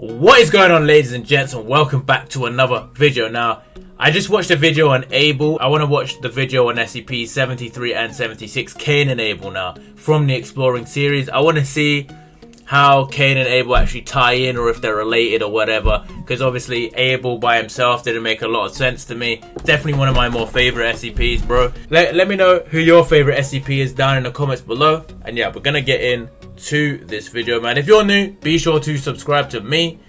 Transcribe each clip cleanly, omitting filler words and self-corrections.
What is going on, ladies and gents, and welcome back to another video. Now, I just watched a video on Abel. I want to watch the video on SCP-073 and 76, Cain and Abel now, from the Exploring series. I want to see how Cain and Abel actually tie in, or if they're related or whatever, because obviously Abel by himself didn't make a lot of sense to me. Definitely one of my more favorite SCPs, bro. Let me know who your favorite SCP is down in the comments below. And yeah, we're gonna get in to this video, man. If you're new, be sure to subscribe to me,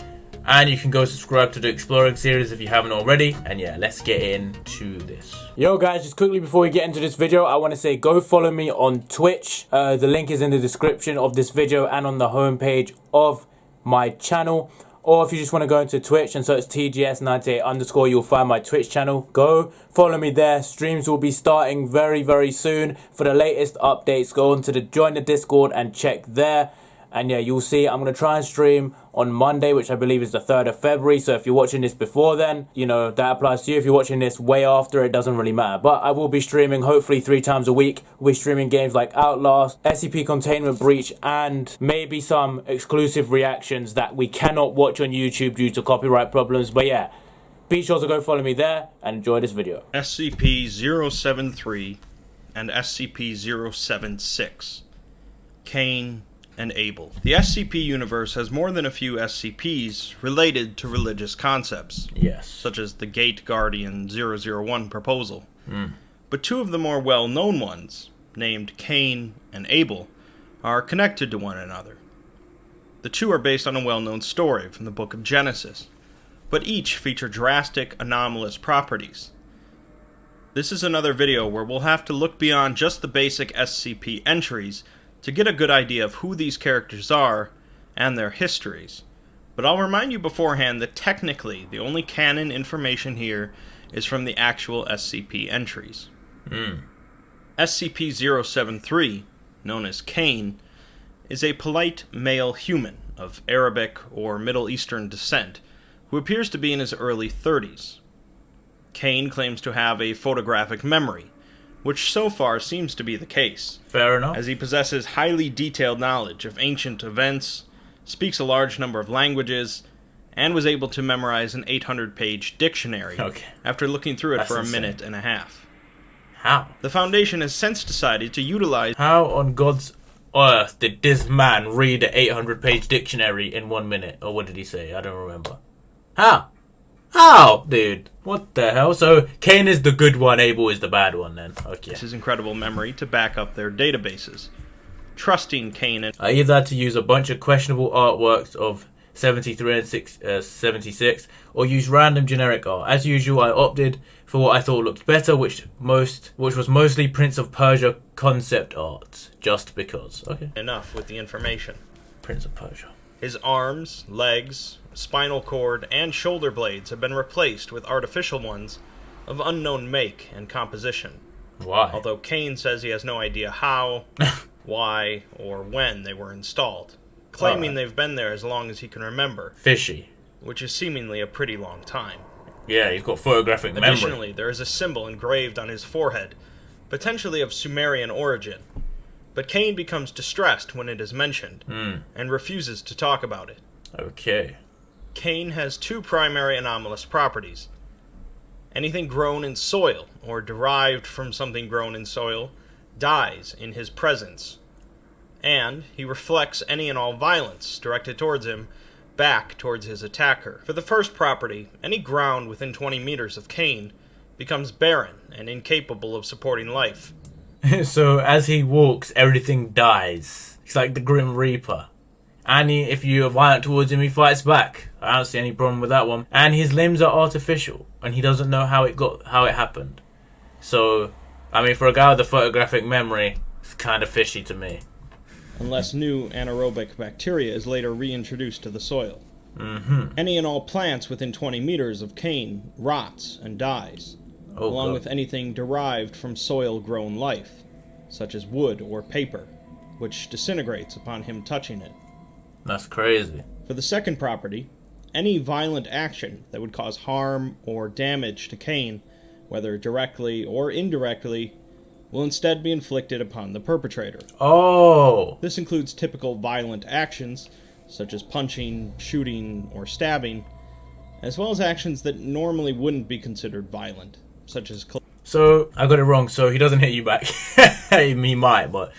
and you can go subscribe to the Exploring series if you haven't already. And yeah, let's get into this. Yo guys, just quickly before we get into this video, I want to say go follow me on Twitch. The link is in the description of this video and on the homepage of my channel. Or if you just want to go into Twitch and search TGS98_, you'll find my Twitch channel. Go follow me there. Streams will be starting very soon. For the latest updates, go on to join the Discord and check there. And yeah, you'll see I'm going to try and stream on Monday, which I believe is the 3rd of February. So if you're watching this before then, you know, that applies to you. If you're watching this way after, it doesn't really matter. But I will be streaming hopefully 3 times a week. We'll be streaming games like Outlast, SCP Containment Breach, and maybe some exclusive reactions that we cannot watch on YouTube due to copyright problems. But yeah, be sure to go follow me there and enjoy this video. SCP-073 and SCP-076, Cain and Abel. The SCP universe has more than a few SCPs related to religious concepts. Yes. Such as the Gate Guardian 001 proposal. But 2 of the more well-known ones, named Cain and Abel, are connected to one another. The 2 are based on a well-known story from the Book of Genesis, but each feature drastic, anomalous properties. This is another video where we'll have to look beyond just the basic SCP entries to get a good idea of who these characters are and their histories. But I'll remind you beforehand that technically the only canon information here is from the actual SCP entries. SCP-073, known as Cain, is a polite male human of Arabic or Middle Eastern descent who appears to be in his early 30s. Cain claims to have a photographic memory, which so far seems to be the case. Fair enough. As he possesses highly detailed knowledge of ancient events, speaks a large number of languages, and was able to memorize an 800-page dictionary after looking through it for a minute and a half. How? The Foundation has since decided to utilize... How on God's earth did this man read an 800-page dictionary in 1 minute? Or what did he say? I don't remember. How? How, dude? What the hell? So, Cain is the good one, Abel is the bad one, then. Okay. His incredible memory to back up their databases. Trusting Cain and... I either had to use a bunch of questionable artworks of 73 and 76, or use random generic art. As usual, I opted for what I thought looked better, which was mostly Prince of Persia concept art, just because. Okay. Enough with the information. Prince of Persia. His arms, legs, spinal cord, and shoulder blades have been replaced with artificial ones of unknown make and composition. Why? Although Cain says he has no idea how, why, or when they were installed, claiming they've been there as long as he can remember. Fishy. Which is seemingly a pretty long time. Yeah, he's got photographic memory. Additionally, there is a symbol engraved on his forehead, potentially of Sumerian origin. But Cain becomes distressed when it is mentioned, and refuses to talk about it. Okay. Cain has 2 primary anomalous properties. Anything grown in soil, or derived from something grown in soil, dies in his presence. And he reflects any and all violence directed towards him back towards his attacker. For the first property, any ground within 20 meters of Cain becomes barren and incapable of supporting life. So, as he walks, everything dies. He's like the Grim Reaper. And if you are violent towards him, he fights back. I don't see any problem with that one. And his limbs are artificial, and he doesn't know how it happened. So, I mean, for a guy with a photographic memory, it's kind of fishy to me. Unless new anaerobic bacteria is later reintroduced to the soil. Any and all plants within 20 meters of Cain rots and dies. Along with anything derived from soil-grown life, such as wood or paper, which disintegrates upon him touching it. That's crazy. For the second property, any violent action that would cause harm or damage to Cain, whether directly or indirectly, will instead be inflicted upon the perpetrator. Oh! This includes typical violent actions, such as punching, shooting, or stabbing, as well as actions that normally wouldn't be considered violent, such as... So, I got it wrong, so he doesn't hit you back. He might, but...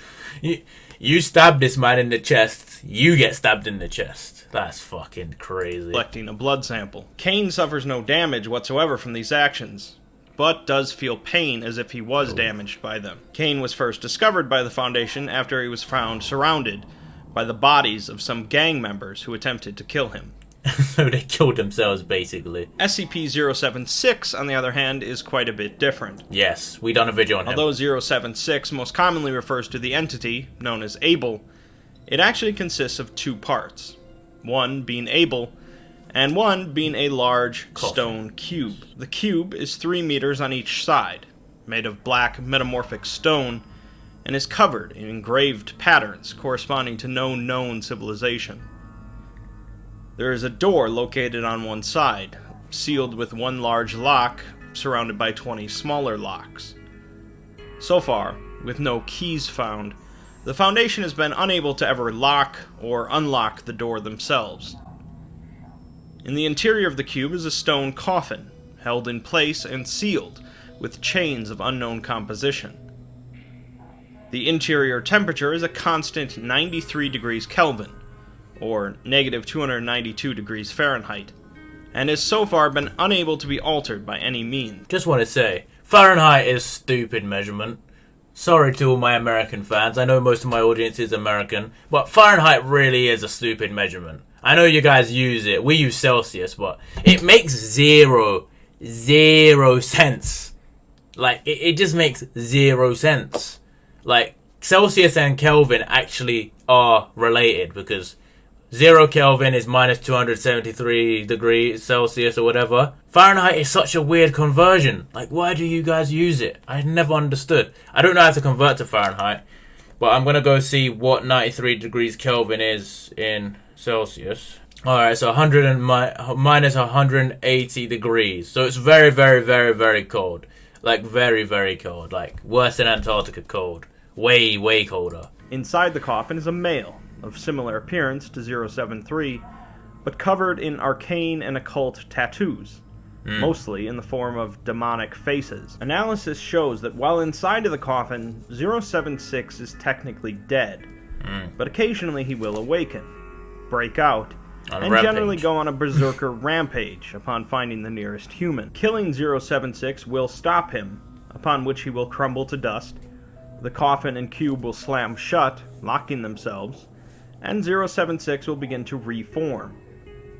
You stab this man in the chest, you get stabbed in the chest. That's fucking crazy. Collecting a blood sample. Cain suffers no damage whatsoever from these actions, but does feel pain as if he was damaged by them. Cain was first discovered by the Foundation after he was found surrounded by the bodies of some gang members who attempted to kill him. So they killed themselves, basically. SCP-076, on the other hand, is quite a bit different. Yes, we done a video on him. Although 076 most commonly refers to the entity, known as Abel, it actually consists of two parts. One being Abel, and one being a large stone cube. The cube is 3 meters on each side, made of black metamorphic stone, and is covered in engraved patterns corresponding to no known civilization. There is a door located on one side, sealed with one large lock, surrounded by 20 smaller locks. So far, with no keys found, the Foundation has been unable to ever lock or unlock the door themselves. In the interior of the cube is a stone coffin, held in place and sealed with chains of unknown composition. The interior temperature is a constant 93 degrees Kelvin, or negative 292 degrees Fahrenheit, and has so far been unable to be altered by any means. Just want to say, Fahrenheit is stupid measurement. Sorry to all my American fans, I know most of my audience is American, but Fahrenheit really is a stupid measurement. I know you guys use it, we use Celsius, but it makes zero sense. Like, it just makes 0 sense. Like, Celsius and Kelvin actually are related, because 0 Kelvin is minus 273 degrees Celsius or whatever. Fahrenheit is such a weird conversion. Like, why do you guys use it? I never understood. I don't know how to convert to Fahrenheit, but I'm going to go see what 93 degrees Kelvin is in Celsius. Alright, so 100 and minus 180 degrees. So it's very, very, very, very cold. Like, very, very cold. Like, worse than Antarctica cold. Way, way colder. Inside the coffin is a male of similar appearance to 073, but covered in arcane and occult tattoos, mostly in the form of demonic faces. Analysis shows that while inside of the coffin, 076 is technically dead, but occasionally he will awaken, break out, and generally go on a berserker rampage upon finding the nearest human. Killing 076 will stop him, upon which he will crumble to dust, the coffin and cube will slam shut, locking themselves, and 076 will begin to reform,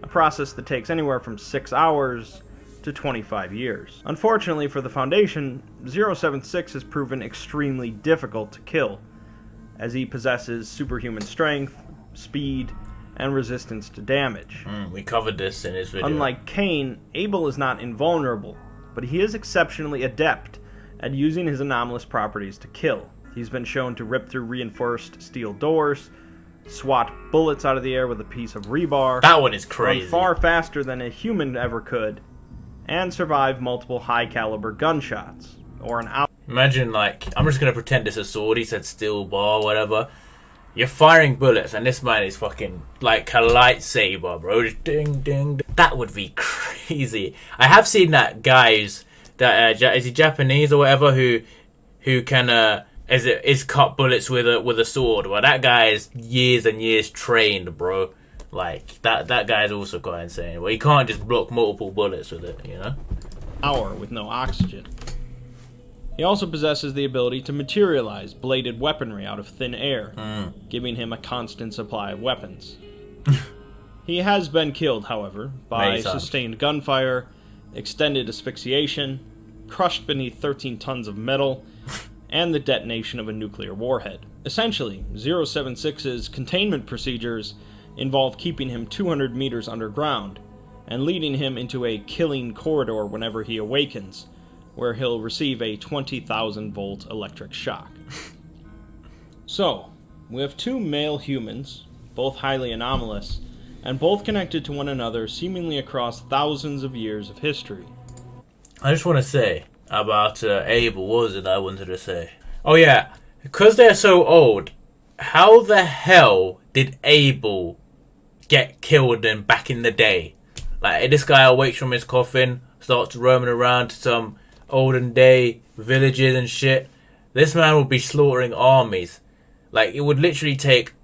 a process that takes anywhere from 6 hours to 25 years. Unfortunately for the Foundation, 076 has proven extremely difficult to kill, as he possesses superhuman strength, speed, and resistance to damage. We covered this in his video. Unlike Cain, Abel is not invulnerable, but he is exceptionally adept at using his anomalous properties to kill. He's been shown to rip through reinforced steel doors, swat bullets out of the air with a piece of rebar. That one is crazy. Run far faster than a human ever could, and survive multiple high-caliber gunshots, or an hour. Imagine, like, I'm just gonna pretend it's a sword. He said steel bar, whatever. You're firing bullets, and this man is fucking like a lightsaber, bro. Just ding, ding, ding. That would be crazy. I have seen that guys that is he Japanese or whatever who can is cut bullets with a sword. Well, that guy is years and years trained, bro. Like that guy is also quite insane. Well, he can't just block multiple bullets with it, you know. Hour with no oxygen. He also possesses the ability to materialize bladed weaponry out of thin air, giving him a constant supply of weapons. He has been killed, however, by sustained gunfire, extended asphyxiation, crushed beneath 13 tons of metal, and the detonation of a nuclear warhead. Essentially, 076's containment procedures involve keeping him 200 meters underground, and leading him into a killing corridor whenever he awakens, where he'll receive a 20,000 volt electric shock. So, we have two male humans, both highly anomalous, and both connected to one another seemingly across thousands of years of history. I just want to say about Abel, what was it I wanted to say? Oh yeah, because they're so old, how the hell did Abel get killed than back in the day. Like, this guy awakes from his coffin, starts roaming around to some olden day villages and shit. This man would be slaughtering armies. Like, it would literally take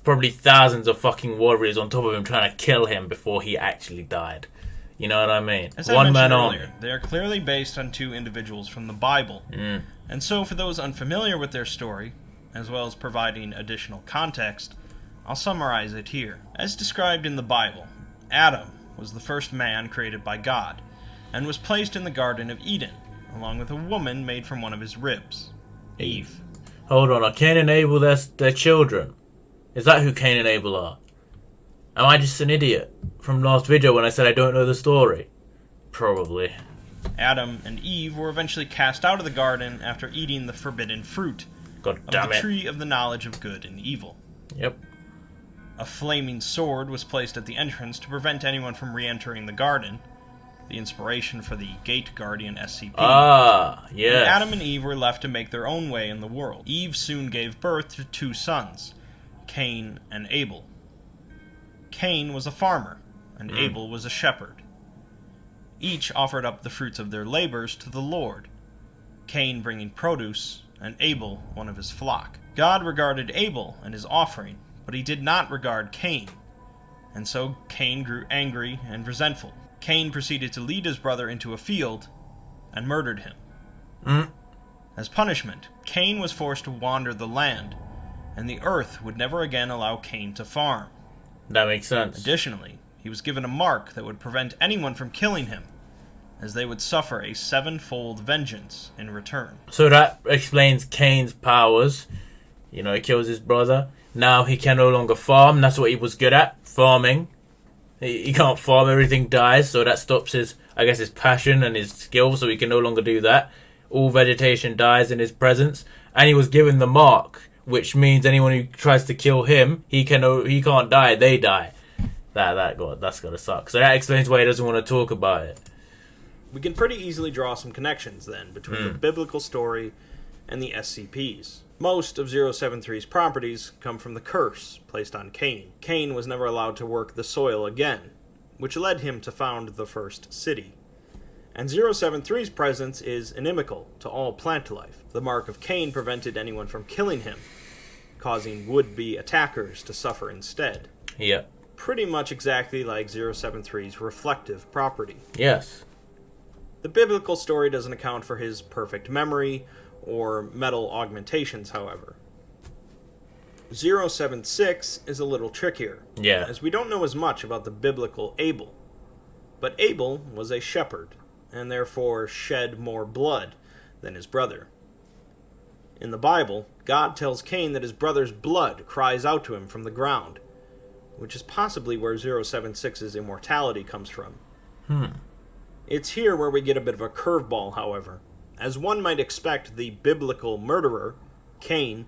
probably thousands of fucking warriors on top of him trying to kill him before he actually died. You know what I mean? As I mentioned earlier, they are clearly based on two individuals from the Bible. And so for those unfamiliar with their story, as well as providing additional context, I'll summarize it here. As described in the Bible, Adam was the first man created by God, and was placed in the Garden of Eden, along with a woman made from one of his ribs, Eve. Hold on, are Cain and Abel their children? Is that who Cain and Abel are? Am I just an idiot from last video when I said I don't know the story? Probably. Adam and Eve were eventually cast out of the garden after eating the forbidden fruit God of damn the it. tree of the knowledge of good and evil. Yep. A flaming sword was placed at the entrance to prevent anyone from re-entering the garden, the inspiration for the Gate Guardian SCP. Ah, yes. And Adam and Eve were left to make their own way in the world. Eve soon gave birth to two sons, Cain and Abel. Cain was a farmer, and Abel was a shepherd. Each offered up the fruits of their labors to the Lord, Cain bringing produce, and Abel one of his flock. God regarded Abel and his offering, but he did not regard Cain, and so Cain grew angry and resentful. Cain proceeded to lead his brother into a field and murdered him. As punishment, Cain was forced to wander the land, and the earth would never again allow Cain to farm. That makes sense. Additionally, he was given a mark that would prevent anyone from killing him, as they would suffer a 7-fold vengeance in return. So that explains Cain's powers. You know, he kills his brother. Now he can no longer farm. That's what he was good at, farming. He can't farm, everything dies, so that stops his, I guess, his passion and his skill, so he can no longer do that. All vegetation dies in his presence. And he was given the mark, which means anyone who tries to kill him, he can't die, they die. That's gotta suck. So that explains why he doesn't want to talk about it. We can pretty easily draw some connections, then, between the biblical story and the SCPs. Most of 073's properties come from the curse placed on Cain. Cain was never allowed to work the soil again, which led him to found the first city. And 073's presence is inimical to all plant life. The mark of Cain prevented anyone from killing him, causing would-be attackers to suffer instead. Yeah. Pretty much exactly like 073's reflective property. Yes. The biblical story doesn't account for his perfect memory or metal augmentations, however. 076 is a little trickier, Yeah. as we don't know as much about the biblical Abel. But Abel was a shepherd, and therefore shed more blood than his brother. In the Bible, God tells Cain that his brother's blood cries out to him from the ground, which is possibly where 076's immortality comes from. It's here where we get a bit of a curveball, however, as one might expect the biblical murderer, Cain,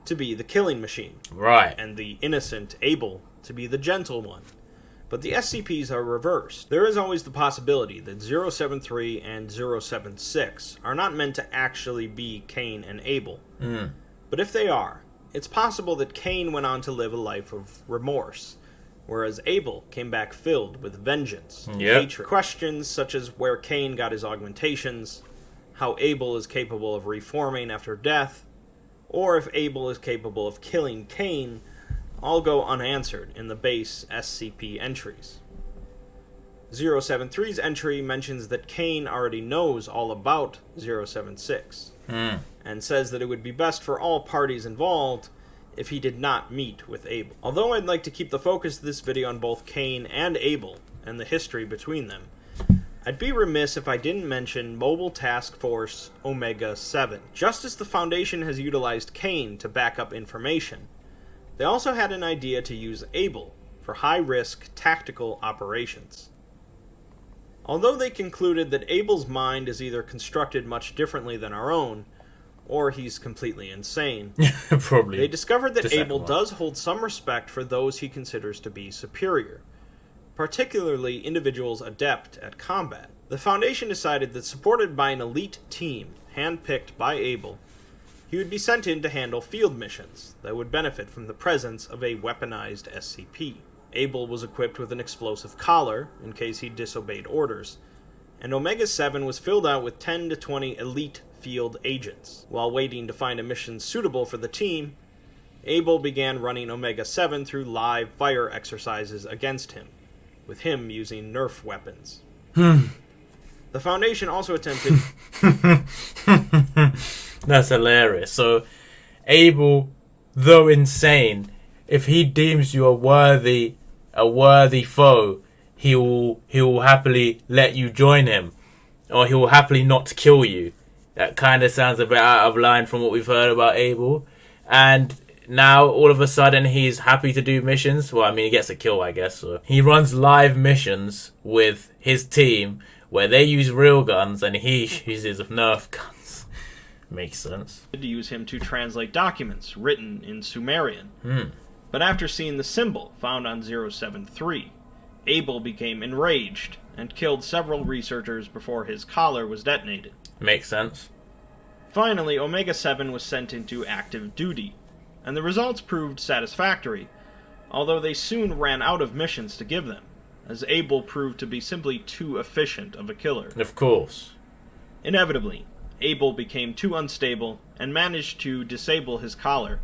to be the killing machine. Right. And the innocent Abel to be the gentle one. But the SCPs are reversed. There is always the possibility that 073 and 076 are not meant to actually be Cain and Abel. But if they are, it's possible that Cain went on to live a life of remorse, whereas Abel came back filled with vengeance and hatred. Questions such as where Cain got his augmentations, how Abel is capable of reforming after death, or if Abel is capable of killing Cain, all go unanswered in the base SCP entries. 073's entry mentions that Cain already knows all about 076, and says that it would be best for all parties involved if he did not meet with Abel. Although I'd like to keep the focus of this video on both Cain and Abel, and the history between them, I'd be remiss if I didn't mention Mobile Task Force Omega-7. Just as the Foundation has utilized Cain to back up information, they also had an idea to use Abel for high-risk tactical operations. Although they concluded that Abel's mind is either constructed much differently than our own, or he's completely insane, Probably. they discovered that the second Abel one. does hold some respect for those he considers to be superior, particularly individuals adept at combat. The Foundation decided that, supported by an elite team handpicked by Abel, he would be sent in to handle field missions that would benefit from the presence of a weaponized SCP. Abel was equipped with an explosive collar in case he disobeyed orders, and Omega-7 was filled out with 10 to 20 elite field agents. While waiting to find a mission suitable for the team, Abel began running Omega-7 through live fire exercises against him, with him using Nerf weapons. The Foundation also attempted... That's hilarious. So, Abel, though insane, if he deems you a worthy foe, he will happily let you join him, or he will happily not kill you. That kind of sounds a bit out of line from what we've heard about Abel. And now, all of a sudden, he's happy to do missions. Well, I mean, he gets a kill, I guess. So he runs live missions with his team where they use real guns and he uses Nerf guns. Makes sense. To use him to translate documents written in Sumerian. But after seeing the symbol found on 073, Abel became enraged and killed several researchers before his collar was detonated. Makes sense. Finally, Omega-7 was sent into active duty, and the results proved satisfactory, although they soon ran out of missions to give them, as Abel proved to be simply too efficient of a killer. Of course. Inevitably, Abel became too unstable and managed to disable his collar,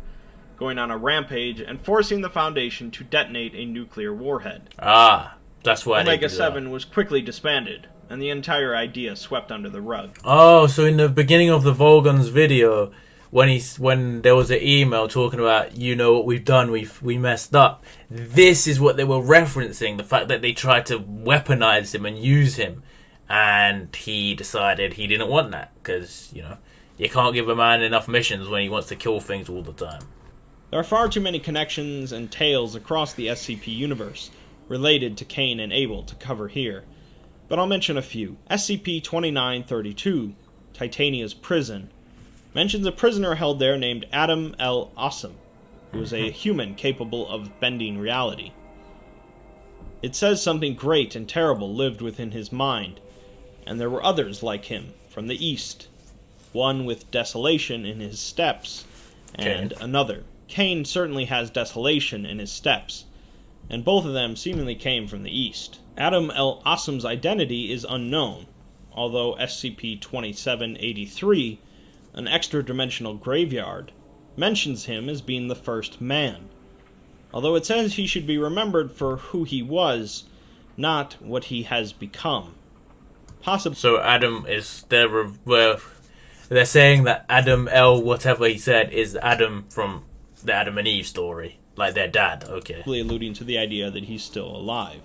going on a rampage and forcing the Foundation to detonate a nuclear warhead. Ah, that's why Omega-7 was quickly disbanded, and the entire idea swept under the rug. Oh, so in the beginning of the Volgun's video, when there was an email talking about, you know what we've done, we messed up, this is what they were referencing, the fact that they tried to weaponize him and use him, and he decided he didn't want that, because, you know, you can't give a man enough missions when he wants to kill things all the time. There are far too many connections and tales across the SCP universe related to Cain and Abel to cover here, but I'll mention a few. SCP-2932, Titania's Prison, mentions a prisoner held there named Adam L. Awesome, who was a human capable of bending reality. It says something great and terrible lived within his mind, and there were others like him from the east, one with desolation in his steps, and another. Cain certainly has desolation in his steps, and both of them seemingly came from the east. Adam L. Awesome's identity is unknown, although SCP-2783, an extra-dimensional graveyard, mentions him as being the first man, although it says he should be remembered for who he was, not what he has become. Possibly. So Adam is they're saying that Adam L. whatever he said is Adam from the Adam and Eve story. Like their dad, okay. Alluding to the idea that he's still alive.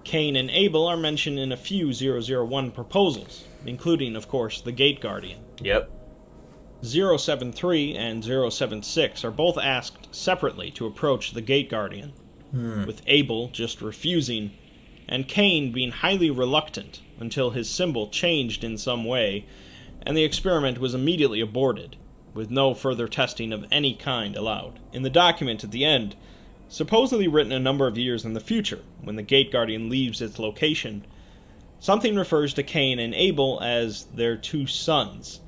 Cain and Abel are mentioned in a few 001 proposals, including, of course, the Gate Guardian. Yep. 073 and 076 are both asked separately to approach the Gate Guardian, with Abel just refusing, and Cain being highly reluctant until his symbol changed in some way, and the experiment was immediately aborted, with no further testing of any kind allowed. In the document at the end, supposedly written a number of years in the future, when the Gate Guardian leaves its location, something refers to Cain and Abel as their two sons,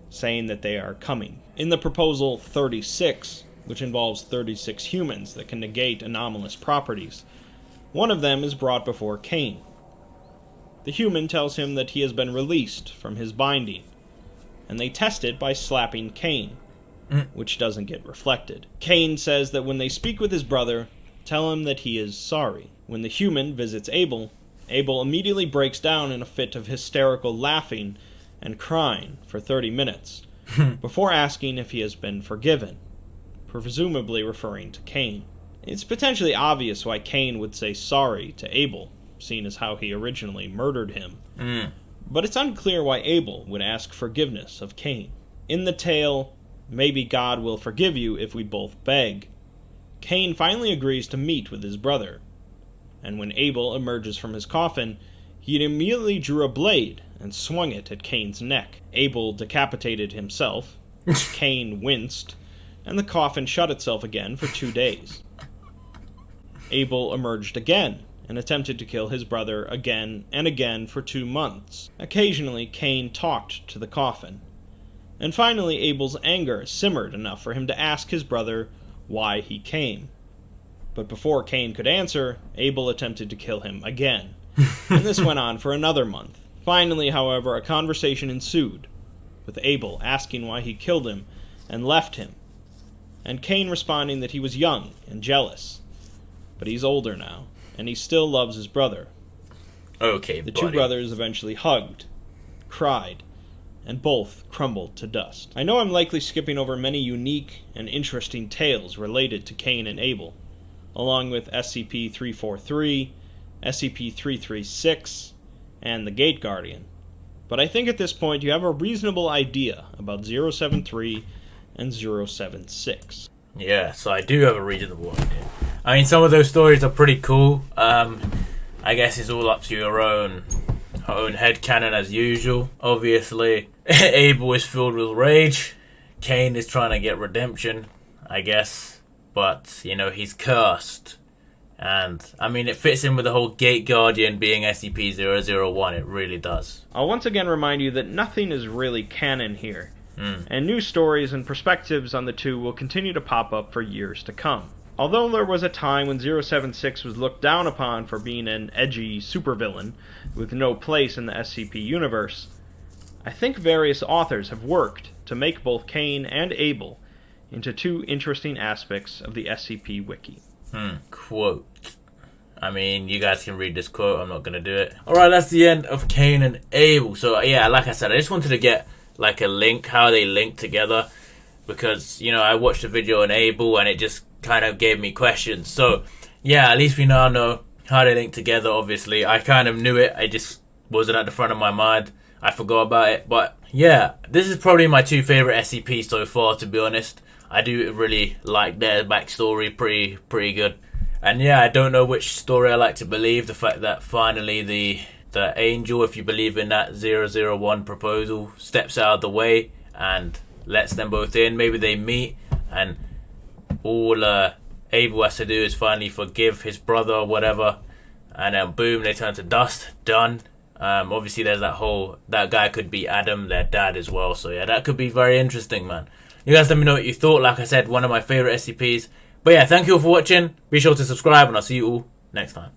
saying that they are coming. In the proposal 36, which involves 36 humans that can negate anomalous properties, one of them is brought before Cain. The human tells him that he has been released from his binding, and they test it by slapping Cain, which doesn't get reflected. Cain says that when they speak with his brother, tell him that he is sorry. When the human visits Abel, Abel immediately breaks down in a fit of hysterical laughing and crying for 30 minutes, before asking if he has been forgiven, presumably referring to Cain. It's potentially obvious why Cain would say sorry to Abel, seeing as how he originally murdered him. But it's unclear why Abel would ask forgiveness of Cain. In the tale, Maybe God Will Forgive You If We Both Beg, Cain finally agrees to meet with his brother, and when Abel emerges from his coffin, he immediately drew a blade and swung it at Cain's neck. Abel decapitated himself, Cain winced, and the coffin shut itself again for 2 days. Abel emerged again, and attempted to kill his brother again and again for 2 months. Occasionally, Cain talked to the coffin. And finally, Abel's anger simmered enough for him to ask his brother why he came. But before Cain could answer, Abel attempted to kill him again. And this went on for another month. Finally, however, a conversation ensued, with Abel asking why he killed him and left him, and Cain responding that he was young and jealous. But he's older now, and he still loves his brother. Okay, The buddy. two brothers eventually hugged, cried, and both crumbled to dust. I know I'm likely skipping over many unique and interesting tales related to Cain and Abel, along with SCP-343, SCP-336, and the Gate Guardian. But I think at this point you have a reasonable idea about 073 and 076. Yeah, so I do have a reasonable idea. I mean, some of those stories are pretty cool. I guess it's all up to your own headcanon as usual. Obviously, Abel is filled with rage. Cain is trying to get redemption, I guess. But, you know, he's cursed. And, I mean, it fits in with the whole Gate Guardian being SCP-001. It really does. I'll once again remind you that nothing is really canon here, and new stories and perspectives on the two will continue to pop up for years to come. Although there was a time when 076 was looked down upon for being an edgy supervillain with no place in the SCP universe, I think various authors have worked to make both Cain and Abel into two interesting aspects of the SCP Wiki. Quote. I mean, you guys can read this quote. I'm not going to do it. Alright, that's the end of Cain and Abel. So, yeah, like I said, I just wanted to get, like, a link, how they link together. Because, you know, I watched a video on Abel and it just kind of gave me questions. So, yeah, at least we now know how they link together, obviously. I kind of knew it. I just wasn't at the front of my mind. I forgot about it. But, yeah, this is probably my two favorite SCPs so far, to be honest. I do really like their backstory, pretty good. And yeah, I don't know which story I like to believe. The fact that finally the angel, if you believe in that 001 proposal, steps out of the way and lets them both in. Maybe they meet and all Abel has to do is finally forgive his brother or whatever. And then boom, they turn to dust. Done. Obviously there's that guy could be Adam, their dad as well. So yeah, that could be very interesting, man. You guys let me know what you thought. Like I said, one of my favorite SCPs. But yeah, thank you all for watching. Be sure to subscribe and I'll see you all next time.